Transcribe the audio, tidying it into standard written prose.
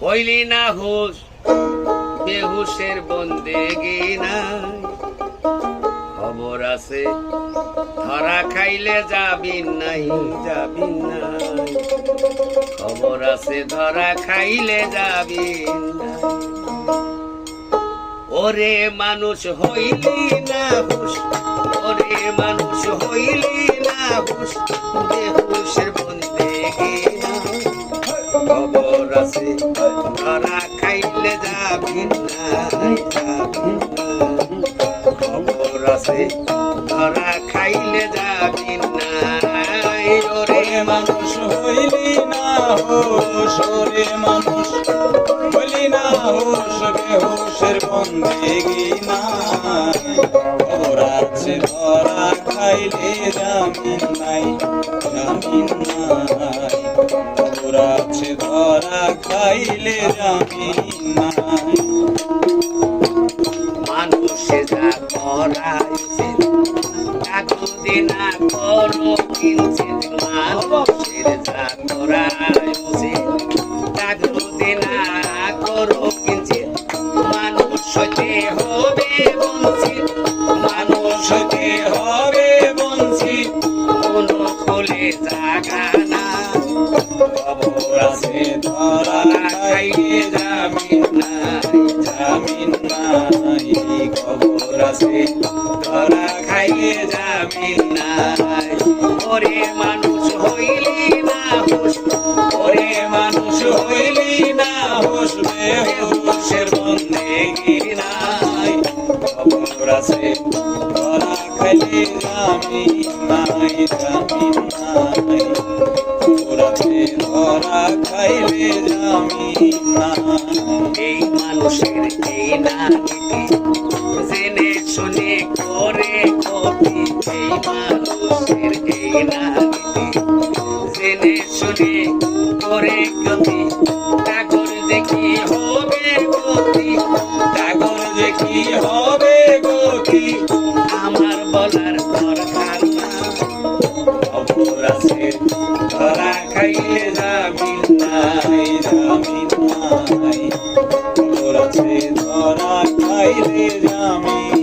হইলি না হুশ বেহুশের বন্দেগি নাই, খবর আছে ধরা খাইলে যাবি নাই, যাবি নাই, খবর আছে ধরা খাইলে যাবি নাই। ওরে মানুষ হইলি না হুশ, ওরে মানুষ হইলি না হুশ, বেহুশের বন্দেগি নাই, খবর আছে ধরা খাইলে যাবি নাই, যাবি নাই, খবর আছে ধরা খাইলে যাবি নাই। ওরে মানুষ হইলি না হুশ, ওরে মানুষ হইলি না হুশ, বেহুশের বন্দেগি নাই, খবর আছে ধরা খাইলে জামিন নাই, জামিন নাই, খবর আছে ধরা খাইলে জামিন নাই। মানুষে যা করাইছে কাকুদি না করো কিনছে, মানুষের যা করাইছে কাকুদি না করো কিনছে, মানুষ হতে হবে বঞ্চিত, মানুষ হতে হবে বঞ্চিত, কোনো কোলে জাগা না, খবর আছে ধরা খাইলে জামিন নাই, জামিন নাই, খবর আছে ধরা খাইলে জামিন নাই। ওরে মানুষ হইলি না হুশ, ওরে মানুষ হইলি না হুশ, বেহুশের বন্দেগি নাই, খবর আছে ধরা খাইলে জামিন নাই, জামিন নাই, খবর আছে ধরা খাইলে জামিন নাই। এই মানুষের এই নাগিতি জেনে শুনে করে ক্ষতি, এই মানুষের এই নাগিতি জেনে শুনে করে ক্ষতি, কাগর দেখি হবে গতি, কাগর দেখি হবে গতি, আমার বলার দরকার না, খবর আছে ধরা খাইলে জামিন নাই, জামিন নাই, খবর আছে ধরা খাইলে জামিন